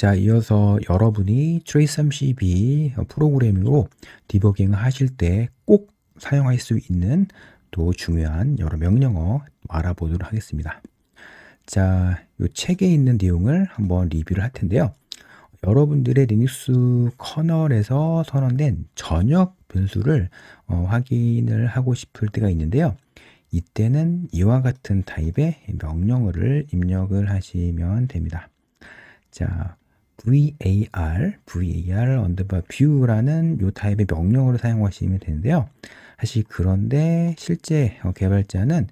자, 이어서 여러분이 트레이스32 프로그래밍으로 디버깅을 하실 때 꼭 사용할 수 있는 또 중요한 여러 명령어 알아보도록 하겠습니다. 자, 이 책에 있는 내용을 한번 리뷰를 할 텐데요. 여러분들의 리눅스 커널에서 선언된 전역 변수를 확인을 하고 싶을 때가 있는데요. 이때는 이와 같은 타입의 명령어를 입력을 하시면 됩니다. 자, var 언더바 view라는 요 타입의 명령어를 사용하시면 되는데요. 사실 그런데 실제 개발자는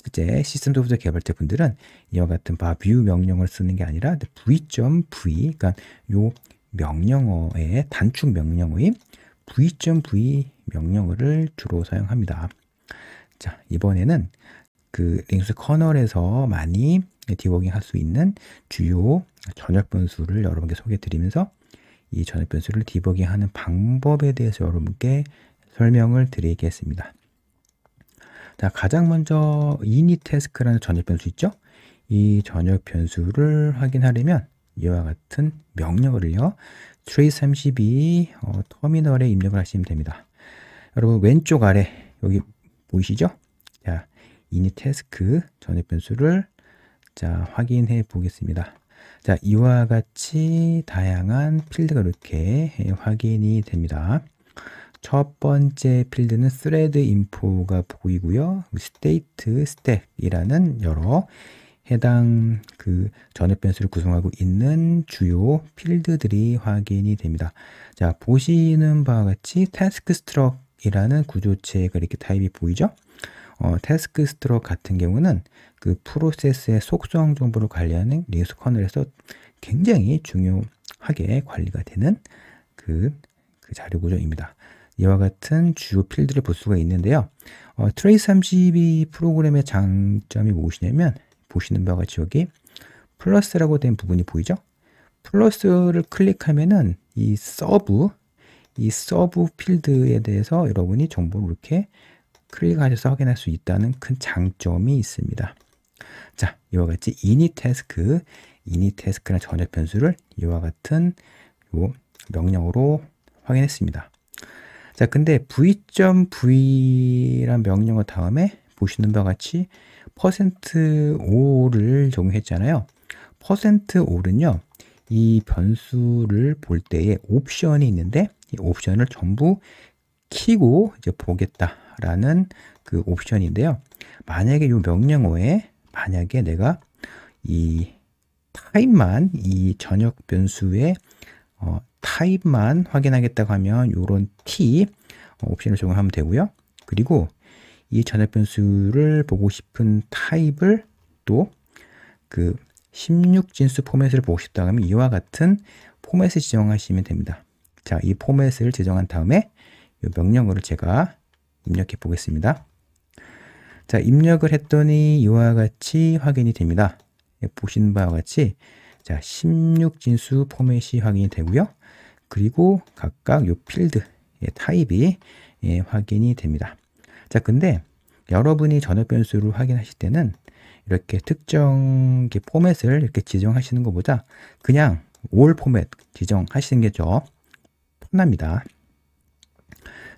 실제 시스템 소프트웨어 개발자분들은 이와 같은 view 명령어를 쓰는 게 아니라 v.v, 그러니까 요 명령어의 단축 명령어인 v.v 명령어를 주로 사용합니다. 자, 이번에는 그 리눅스 커널에서 많이 디버깅 할 수 있는 주요 전역 변수를 여러분께 소개해 드리면서 이 전역 변수를 디버깅 하는 방법에 대해서 여러분께 설명을 드리겠습니다. 자, 가장 먼저 init task라는 전역 변수 있죠? 이 전역 변수를 확인하려면 이와 같은 명령어를요, trace32 터미널에 입력을 하시면 됩니다. 여러분 왼쪽 아래 여기 보이시죠? 자, init task 전역 변수를 자, 확인해 보겠습니다. 자, 이와 같이 다양한 필드가 이렇게 확인이 됩니다. 첫 번째 필드는 thread info가 보이고요. state, stack이라는 여러 해당 그 전역 변수를 구성하고 있는 주요 필드들이 확인이 됩니다. 자, 보시는 바와 같이 task struct이라는 구조체가 이렇게 타입이 보이죠? 태스크 스트럭 같은 경우는 그 프로세스의 속성 정보를 관리하는 리눅스 커널에서 굉장히 중요하게 관리가 되는 그 자료 구조입니다. 이와 같은 주요 필드를 볼 수가 있는데요. 트레이스32 프로그램의 장점이 무엇이냐면 보시는 바와 같이 여기 플러스라고 된 부분이 보이죠? 플러스를 클릭하면은 이 서브 필드에 대해서 여러분이 정보를 이렇게 클릭하셔서 확인할 수 있다는 큰 장점이 있습니다. 자, 이와 같이 init task라는 전역 변수를 이와 같은 요 명령어로 확인했습니다. 자, 근데 v.v란 명령어 다음에 보시는 바와 같이 %all을 적용했잖아요. %all은요, 이 변수를 볼 때에 옵션이 있는데 이 옵션을 전부 키고 이제 보겠다라는 그 옵션인데요. 만약에 이 명령어에 만약에 내가 이 타입만 이 전역 변수의 타입만 확인하겠다고 하면 이런 t 옵션을 적용하면 되고요. 그리고 이 전역 변수를 보고 싶은 타입을 또 그 16진수 포맷을 보고 싶다고 하면 이와 같은 포맷을 지정하시면 됩니다. 자, 이 포맷을 지정한 다음에 이 명령어를 제가 입력해 보겠습니다. 자, 입력을 했더니 이와 같이 확인이 됩니다. 보시는 바와 같이 자, 16진수 포맷이 확인이 되고요. 그리고 각각 이 필드의 타입이 확인이 됩니다. 자, 근데 여러분이 전역 변수를 확인하실 때는 이렇게 특정 포맷을 이렇게 지정하시는 것보다 그냥 all 포맷 지정하시는 게 좀 편합니다.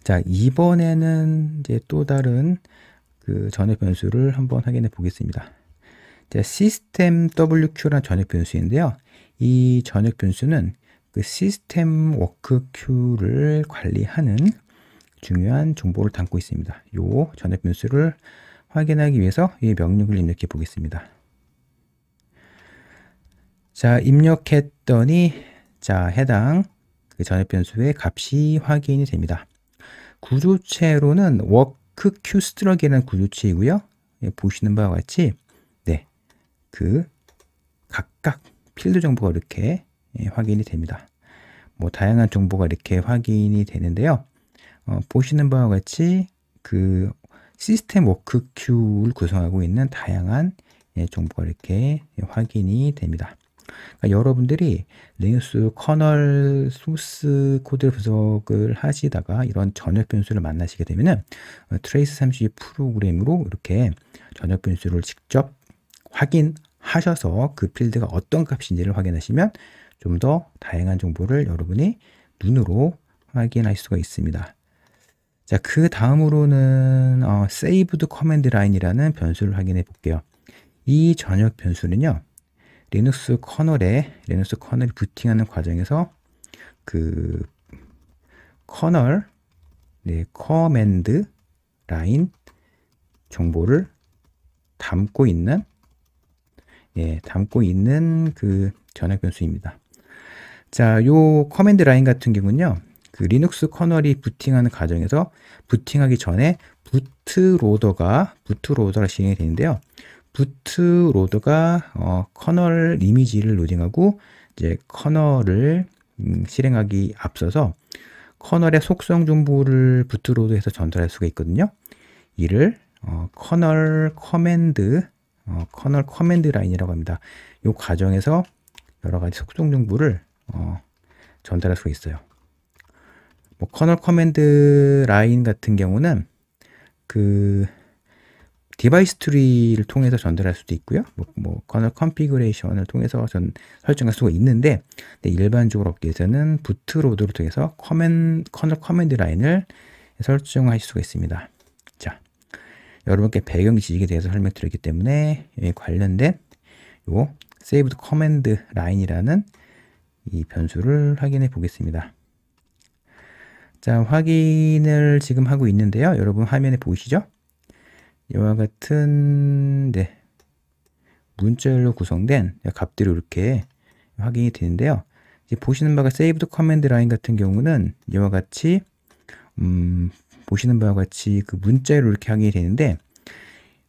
자, 이번에는 이제 또 다른 그 전역 변수를 한번 확인해 보겠습니다. 자, 시스템 WQ라는 전역 변수인데요. 이 전역 변수는 그 시스템 워크 큐를 관리하는 중요한 정보를 담고 있습니다. 요 전역 변수를 확인하기 위해서 이 명령을 입력해 보겠습니다. 자, 입력했더니 자, 해당 그 전역 변수의 값이 확인이 됩니다. 구조체로는 워크 큐 스트럭이라는 구조체이고요. 보시는 바와 같이 네, 그 각각 필드 정보가 이렇게 확인이 됩니다. 뭐 다양한 정보가 이렇게 확인이 되는데요. 보시는 바와 같이 그 시스템 워크 큐를 구성하고 있는 다양한 정보가 이렇게 확인이 됩니다. 그러니까 여러분들이 리눅스 커널 소스 코드 분석을 하시다가 이런 전역 변수를 만나시게 되면은 트레이스32 프로그램으로 이렇게 전역 변수를 직접 확인하셔서 그 필드가 어떤 값인지를 확인하시면 좀 더 다양한 정보를 여러분이 눈으로 확인할 수가 있습니다. 자, 그 다음으로는 saved command line이라는 변수를 확인해 볼게요. 이 전역 변수는요, 리눅스 커널이 부팅하는 과정에서 그 커널 커맨드 라인 정보를 담고 있는 그 전역 변수입니다. 자, 요 커맨드 라인 같은 경우는요, 그 리눅스 커널이 부팅하는 과정에서 부팅하기 전에 부트로더가 진행이 되는데요. 부트로더가 커널 이미지를 로딩하고 이제 커널을 실행하기 앞서서 커널의 속성 정보를 부트로더에서 전달할 수가 있거든요. 이를 커널 커맨드 라인이라고 합니다. 이 과정에서 여러 가지 속성 정보를 전달할 수가 있어요. 뭐 커널 커맨드 라인 같은 경우는 그 디바이스 트리를 통해서 전달할 수도 있고요. 뭐 커널 컨피그레이션을 통해서 설정할 수가 있는데, 일반적으로 업계에서는 부트로드를 통해서 커널 커맨드 라인을 설정하실 수가 있습니다. 자, 여러분께 배경 지식에 대해서 설명드렸기 때문에 관련된 요 saved command line이라는 이 변수를 확인해 보겠습니다. 자, 확인을 지금 하고 있는데요. 여러분 화면에 보이시죠? 이와 같은 문자열로 구성된 값들이 이렇게 확인이 되는데요. 이제 보시는 바가 saved command line 같은 경우는 이와 같이 보시는 바와 같이 그 문자열로 이렇게 확인이 되는데,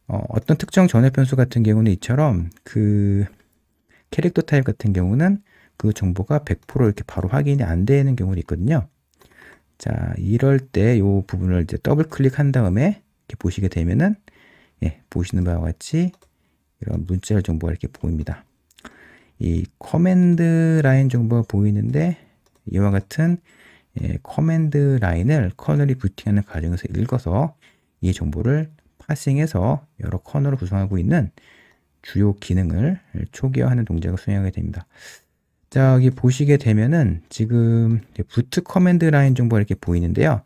어떤 특정 전역 변수 같은 경우는 이처럼 그 캐릭터 타입 같은 경우는 그 정보가 100% 이렇게 바로 확인이 안 되는 경우도 있거든요. 자, 이럴 때 이 부분을 이제 더블 클릭한 다음에 이렇게 보시게 되면은 보시는 바와 같이 이런 문자열 정보가 이렇게 보입니다. 이 커맨드 라인 정보가 보이는데, 이와 같은 커맨드 라인을 커널이 부팅하는 과정에서 읽어서 이 정보를 파싱해서 여러 커널을 구성하고 있는 주요 기능을 초기화하는 동작을 수행하게 됩니다. 자, 여기 보시게 되면은 지금 부트 커맨드 라인 정보가 이렇게 보이는데요.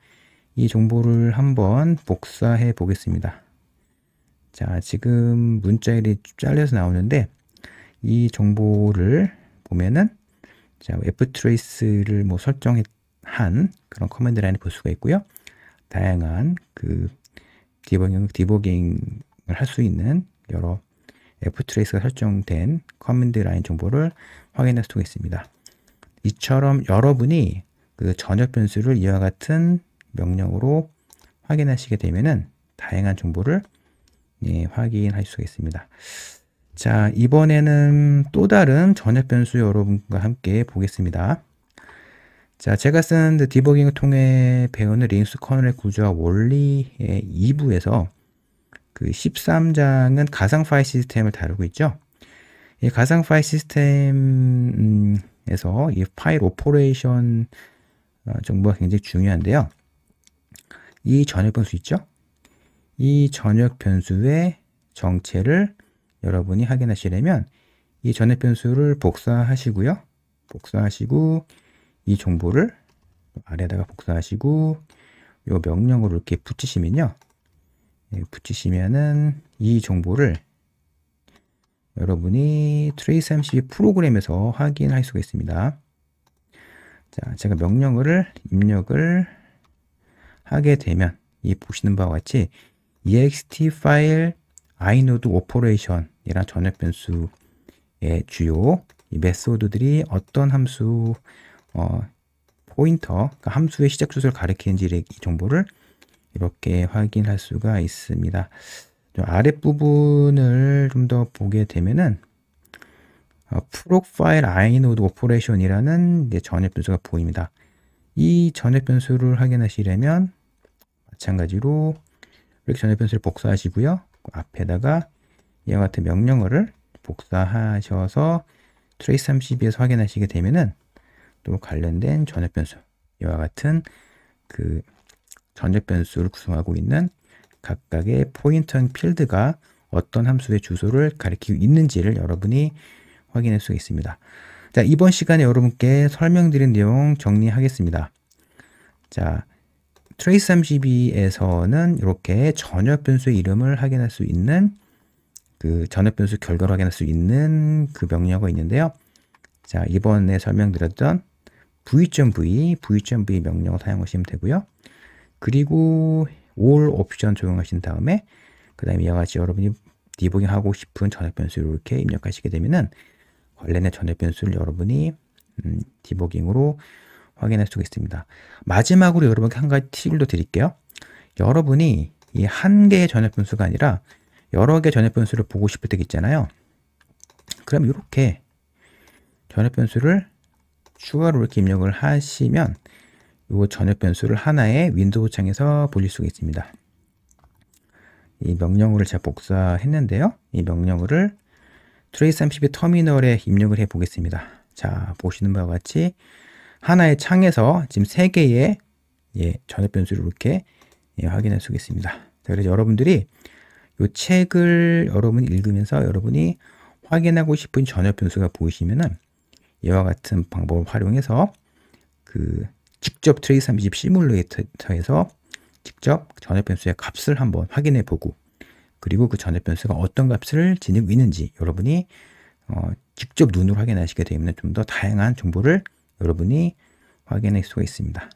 이 정보를 한번 복사해 보겠습니다. 자, 지금 문자열이 잘려서 나오는데, 이 정보를 보면은 자, ftrace를 뭐 설정한 그런 커맨드 라인을 볼 수가 있고요. 다양한 그 디버깅을 할 수 있는 여러 ftrace가 설정된 커맨드 라인 정보를 확인할 수가 있습니다. 이처럼 여러분이 그 전역 변수를 이와 같은 명령으로 확인하시게 되면은 다양한 정보를 확인할 수가 있습니다. 자, 이번에는 또 다른 전역 변수 여러분과 함께 보겠습니다. 자, 제가 쓴 디버깅을 통해 배우는 리눅스 커널의 구조와 원리의 2부에서 그 13장은 가상 파일 시스템을 다루고 있죠. 이 가상 파일 시스템에서 이 파일 오퍼레이션 정보가 굉장히 중요한데요. 이 전역 변수 있죠? 이 전역 변수의 정체를 여러분이 확인하시려면 이 전역 변수를 복사하시고요. 복사하시고 이 정보를 아래다가 복사하시고 이 명령으로 이렇게 붙이시면요. 붙이시면은 이 정보를 여러분이 트레이스32 프로그램에서 확인할 수가 있습니다. 자, 제가 명령어를 입력을 하게 되면 이 보시는 바와 같이 ext 파일 inode operation이란 전역 변수의 주요 이 메소드들이 어떤 함수 포인터, 그러니까 함수의 시작 주소를 가리키는지 이 정보를 이렇게 확인할 수가 있습니다. 아랫부분을 좀 더 보게 되면은 프로파일 inode operation이라는 전역 변수가 보입니다. 이 전역 변수를 확인하시려면 마찬가지로 이렇게 전역 변수를 복사하시고요. 앞에다가 이와 같은 명령어를 복사하셔서 트레이스32에서 확인하시게 되면은 또 관련된 전역 변수, 이와 같은 그 전역 변수를 구성하고 있는 각각의 포인터 필드가 어떤 함수의 주소를 가리키고 있는지를 여러분이 확인할 수 있습니다. 자, 이번 시간에 여러분께 설명드린 내용 정리하겠습니다. 자, 트레이스32에서는 이렇게 전역 변수의 이름을 확인할 수 있는 그 전역 변수 결과를 확인할 수 있는 그 명령어가 있는데요. 자, 이번에 설명드렸던 v.v 명령어 사용하시면 되고요. 그리고 all 옵션 적용하신 다음에 그 다음에 이와 같이 여러분이 디버깅 하고 싶은 전역 변수를 이렇게 입력하시게 되면은 관련된 전역 변수를 여러분이 디버깅으로 확인할 수가 있습니다. 마지막으로 여러분께 한 가지 팁을 더 드릴게요. 여러분이 이 한 개의 전역 변수가 아니라 여러 개의 전역 변수를 보고 싶을 때 있잖아요. 그럼 이렇게 전역 변수를 추가로 이렇게 입력을 하시면 이 전역 변수를 하나의 윈도우 창에서 보실 수가 있습니다. 이 명령어를 제가 복사했는데요. 이 명령어를 트레이스32 터미널에 입력을 해 보겠습니다. 자, 보시는 바와 같이 하나의 창에서 지금 3개의 전역 변수를 이렇게 확인할 수가 있습니다. 자, 그래서 여러분들이 이 책을 여러분이 읽으면서 여러분이 확인하고 싶은 전역 변수가 보이시면은 이와 같은 방법을 활용해서 그 직접 트레이스32 시뮬레이터에서 직접 전역 변수의 값을 한번 확인해 보고 그리고 그 전역 변수가 어떤 값을 지니고 있는지 여러분이 직접 눈으로 확인하시게 되면 좀 더 다양한 정보를 여러분이 확인할 수가 있습니다.